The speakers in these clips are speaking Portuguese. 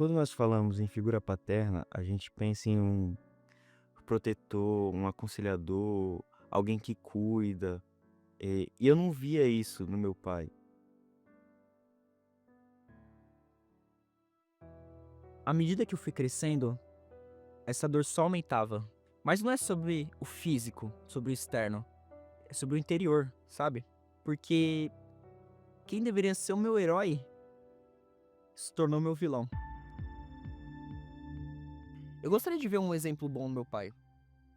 Quando nós falamos em figura paterna, a gente pensa em um protetor, um aconselhador, alguém que cuida, e eu não via isso no meu pai. À medida que eu fui crescendo, essa dor só aumentava. Mas não é sobre o físico, sobre o externo, é sobre o interior, sabe? Porque quem deveria ser o meu herói se tornou meu vilão. Eu gostaria de ver um exemplo bom do meu pai. Eu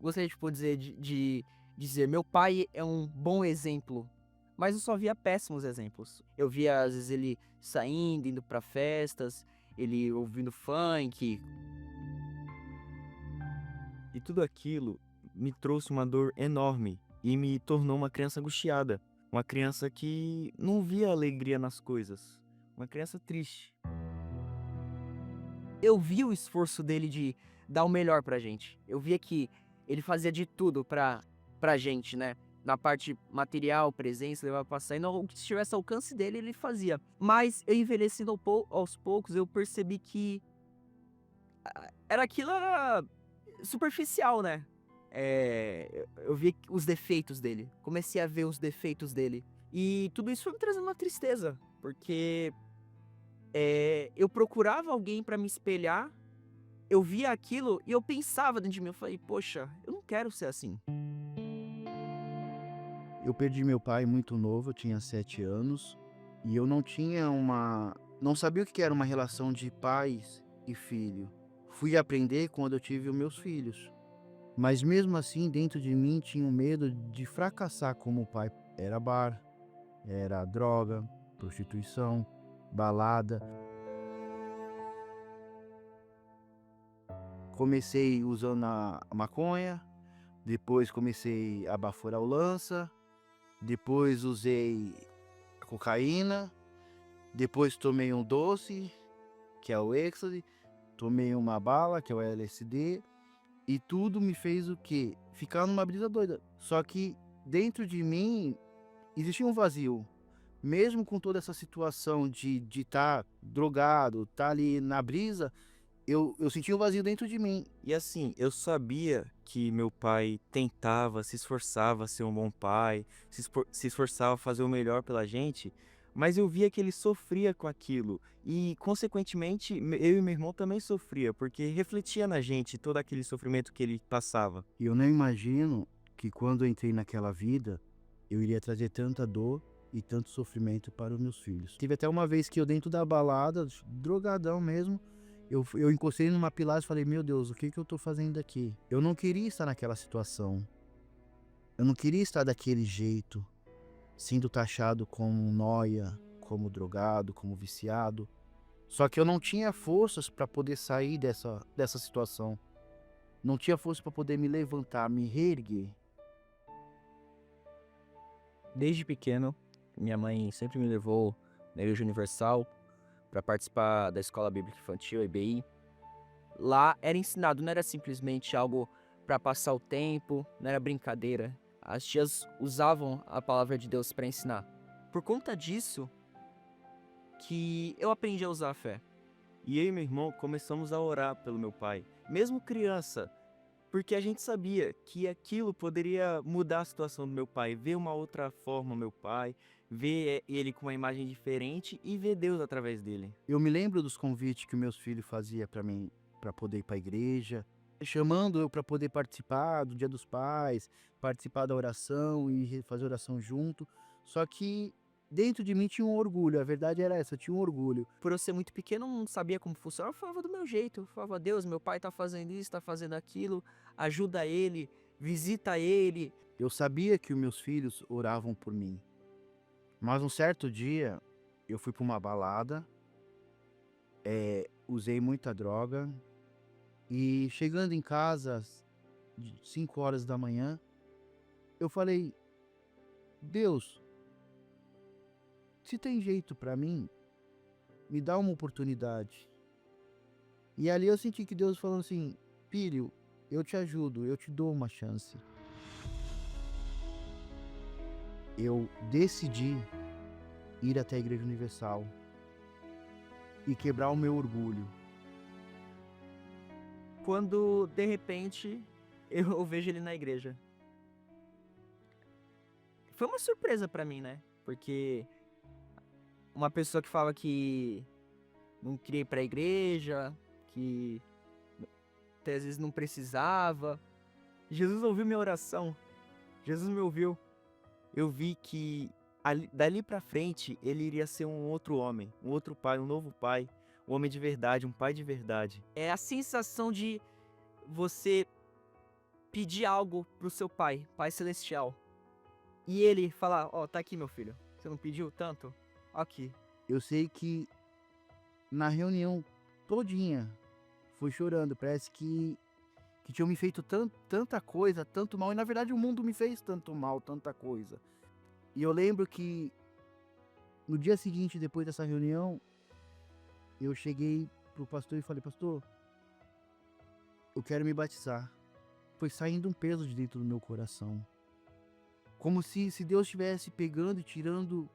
gostaria, tipo, de dizer, meu pai é um bom exemplo. Mas eu só via péssimos exemplos. Eu via, às vezes, ele saindo, indo pra festas, ele ouvindo funk. E tudo aquilo me trouxe uma dor enorme e me tornou uma criança angustiada, uma criança que não via alegria nas coisas, uma criança triste. Eu via o esforço dele de dar o melhor pra gente. Eu via que ele fazia de tudo pra gente, né? Na parte material, presença, levar pra sair, o que estivesse ao alcance dele, ele fazia. Mas eu envelhecendo aos poucos, eu percebi que era superficial, né? Eu vi os defeitos dele. Comecei a ver os defeitos dele. E tudo isso foi me trazendo uma tristeza, porque eu procurava alguém pra me espelhar. Eu via aquilo e eu pensava dentro de mim, eu falei: "Poxa, eu não quero ser assim". Eu perdi meu pai muito novo, eu tinha 7 anos, e eu não sabia o que era uma relação de pais e filho. Fui aprender quando eu tive os meus filhos. Mas mesmo assim, dentro de mim tinha um medo de fracassar como pai. Era bar, era droga, prostituição, balada. Comecei usando a maconha, depois comecei a baforar o lança, depois usei a cocaína. Depois tomei um doce, que é o Ecstasy, tomei uma bala, que é o LSD, e tudo me fez o quê? Ficar numa brisa doida. Só que dentro de mim existia um vazio. Mesmo com toda essa situação de estar drogado, estar ali na brisa, eu sentia um vazio dentro de mim. E assim, eu sabia que meu pai tentava, se esforçava a ser um bom pai, se esforçava a fazer o melhor pela gente, mas eu via que ele sofria com aquilo e, consequentemente, eu e meu irmão também sofria, porque refletia na gente todo aquele sofrimento que ele passava. E eu não imagino que quando eu entrei naquela vida, eu iria trazer tanta dor e tanto sofrimento para os meus filhos. Teve até uma vez que eu dentro da balada, drogadão mesmo, eu encostei numa pilastra e falei, meu Deus, o que que eu tô fazendo aqui? Eu não queria estar naquela situação. Eu não queria estar daquele jeito, sendo taxado como um nóia, como drogado, como viciado. Só que eu não tinha forças para poder sair dessa situação. Não tinha força para poder me levantar, me reerguer. Desde pequeno, minha mãe sempre me levou na Igreja Universal para participar da Escola Bíblica Infantil, EBI. Lá era ensinado, não era simplesmente algo para passar o tempo, não era brincadeira. As tias usavam a palavra de Deus para ensinar. Por conta disso que eu aprendi a usar a fé. E eu e meu irmão começamos a orar pelo meu pai, mesmo criança, porque a gente sabia que aquilo poderia mudar a situação do meu pai, ver uma outra forma meu pai, ver ele com uma imagem diferente e ver Deus através dele. Eu me lembro dos convites que meus filhos faziam para mim, para poder ir para a igreja, chamando eu para poder participar do Dia dos Pais, participar da oração e fazer oração junto. Só que dentro de mim tinha um orgulho, a verdade era essa, eu tinha um orgulho. Por eu ser muito pequeno, eu não sabia como funcionava, eu falava do meu jeito. Eu falava, Deus, meu pai tá fazendo isso, tá fazendo aquilo, ajuda ele, visita ele. Eu sabia que os meus filhos oravam por mim. Mas um certo dia, eu fui para uma balada, usei muita droga e chegando em casa de 5 horas da manhã, eu falei: "Deus, se tem jeito para mim, me dá uma oportunidade". E ali eu senti que Deus falou assim: "Filho, eu te ajudo, eu te dou uma chance". Eu decidi ir até a Igreja Universal e quebrar o meu orgulho. quando de repente eu vejo ele na igreja. Foi uma surpresa pra mim, né? Porque uma pessoa que fala que não queria ir pra igreja, que até às vezes não precisava. Jesus ouviu minha oração. Jesus me ouviu. Eu vi que dali pra frente ele iria ser um outro homem, um outro pai, um novo pai, um homem de verdade, um pai de verdade. É a sensação de você pedir algo pro seu pai, Pai Celestial. E ele falar, ó, tá aqui meu filho. Você não pediu tanto? Aqui. Eu sei que na reunião todinha foi chorando. Parece que tinham me feito tanta coisa, tanto mal. E na verdade o mundo me fez tanto mal, tanta coisa. E eu lembro que no dia seguinte, depois dessa reunião, eu cheguei pro pastor e falei, pastor, eu quero me batizar. Foi saindo um peso de dentro do meu coração. Como se Deus estivesse pegando e tirando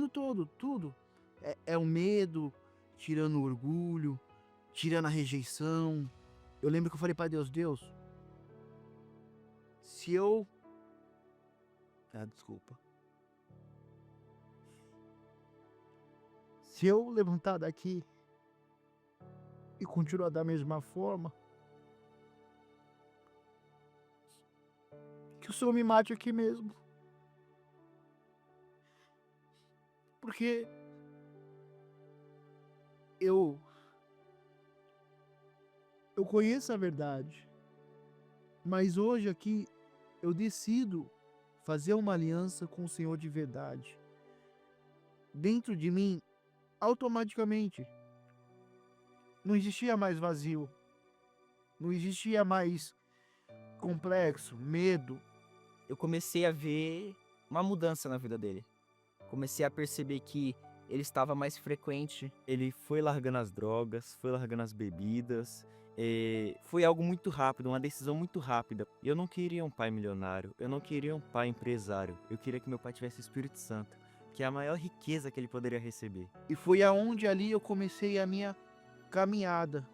tudo. É o medo, tirando o orgulho, tirando a rejeição. Eu lembro que eu falei para Deus, se eu... desculpa. Se eu levantar daqui e continuar da mesma forma, que o Senhor me mate aqui mesmo. Porque eu conheço a verdade, mas hoje aqui eu decido fazer uma aliança com o Senhor de verdade. Dentro de mim, automaticamente, não existia mais vazio, não existia mais complexo, medo. Eu comecei a ver uma mudança na vida dele. Comecei a perceber que ele estava mais frequente. Ele foi largando as drogas, foi largando as bebidas. Foi algo muito rápido, uma decisão muito rápida. Eu não queria um pai milionário, eu não queria um pai empresário. Eu queria que meu pai tivesse o Espírito Santo, que é a maior riqueza que ele poderia receber. E foi aonde ali eu comecei a minha caminhada,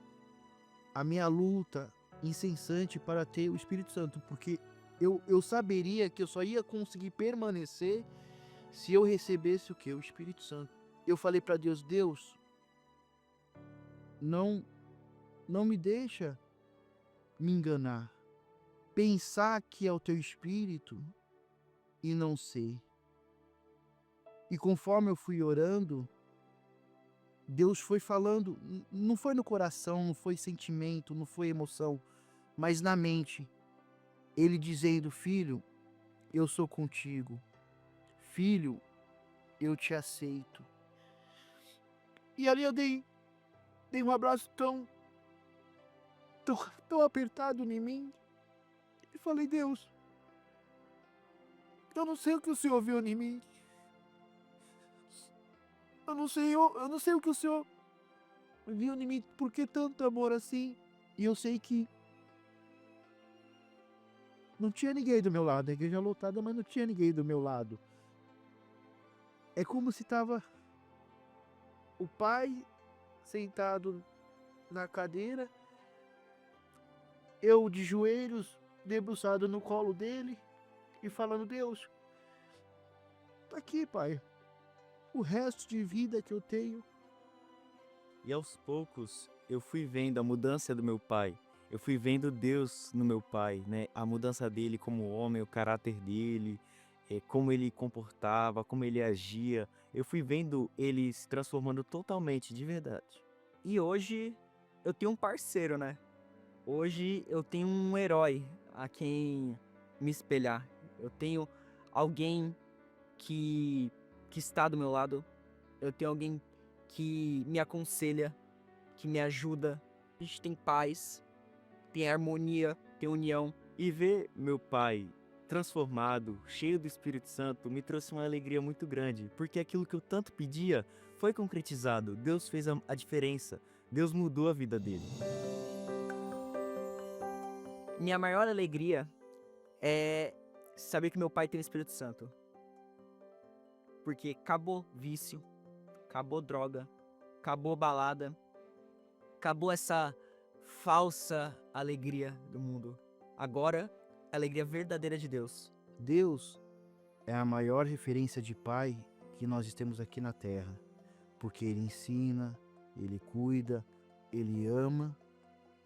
a minha luta incessante para ter o Espírito Santo, porque eu saberia que eu só ia conseguir permanecer se eu recebesse o que? O Espírito Santo. Eu falei para Deus, não me deixa me enganar, pensar que é o teu Espírito e não ser. E conforme eu fui orando, Deus foi falando, não foi no coração, não foi sentimento, não foi emoção, mas na mente. Ele dizendo, filho, eu sou contigo. Filho, eu te aceito. E ali eu dei um abraço tão apertado em mim. E falei, Deus, eu não sei o que o Senhor viu em mim. Eu não sei o que o Senhor viu em mim, por que tanto amor assim? E eu sei que não tinha ninguém do meu lado, a igreja lotada, mas não tinha ninguém do meu lado. É como se tava o pai sentado na cadeira, eu de joelhos, debruçado no colo dele e falando, Deus, tá aqui, pai, o resto de vida que eu tenho. E aos poucos eu fui vendo a mudança do meu pai. Eu fui vendo Deus no meu pai, né? A mudança dele como homem, o caráter dele, como ele comportava, como ele agia. Eu fui vendo ele se transformando totalmente, de verdade. E hoje eu tenho um parceiro, né? Hoje eu tenho um herói a quem me espelhar. Eu tenho alguém que está do meu lado. Eu tenho alguém que me aconselha, que me ajuda. A gente tem paz, tem harmonia, tem união. E ver meu pai transformado, cheio do Espírito Santo, me trouxe uma alegria muito grande, porque aquilo que eu tanto pedia foi concretizado. Deus fez a diferença. Deus mudou a vida dele. Minha maior alegria é saber que meu pai tem o Espírito Santo. Porque acabou vício, acabou droga, acabou balada, acabou essa falsa alegria do mundo. Agora, a alegria verdadeira de Deus. Deus é a maior referência de pai que nós temos aqui na terra, porque Ele ensina, Ele cuida, Ele ama.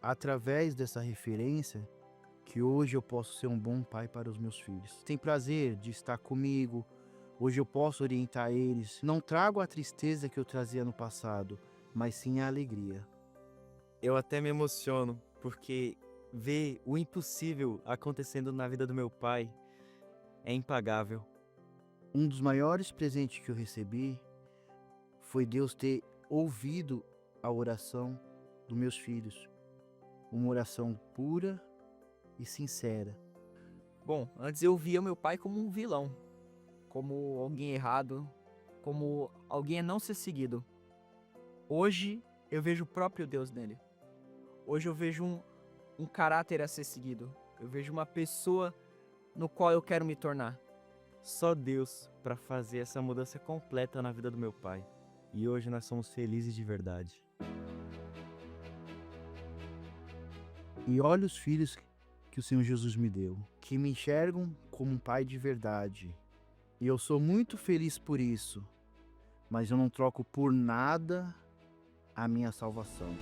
Através dessa referência, que hoje eu posso ser um bom pai para os meus filhos. Tem prazer de estar comigo, hoje eu posso orientar eles. Não trago a tristeza que eu trazia no passado, mas sim a alegria. Eu até me emociono, porque ver o impossível acontecendo na vida do meu pai é impagável. Um dos maiores presentes que eu recebi foi Deus ter ouvido a oração dos meus filhos. Uma oração pura e sincera. Bom, antes eu via meu pai como um vilão, como alguém errado, como alguém a não ser seguido. Hoje eu vejo o próprio Deus nele. Hoje eu vejo um caráter a ser seguido. Eu vejo uma pessoa no qual eu quero me tornar. Só Deus para fazer essa mudança completa na vida do meu pai. E hoje nós somos felizes de verdade. E olha os filhos que o Senhor Jesus me deu, que me enxergam como um pai de verdade. E eu sou muito feliz por isso, mas eu não troco por nada a minha salvação.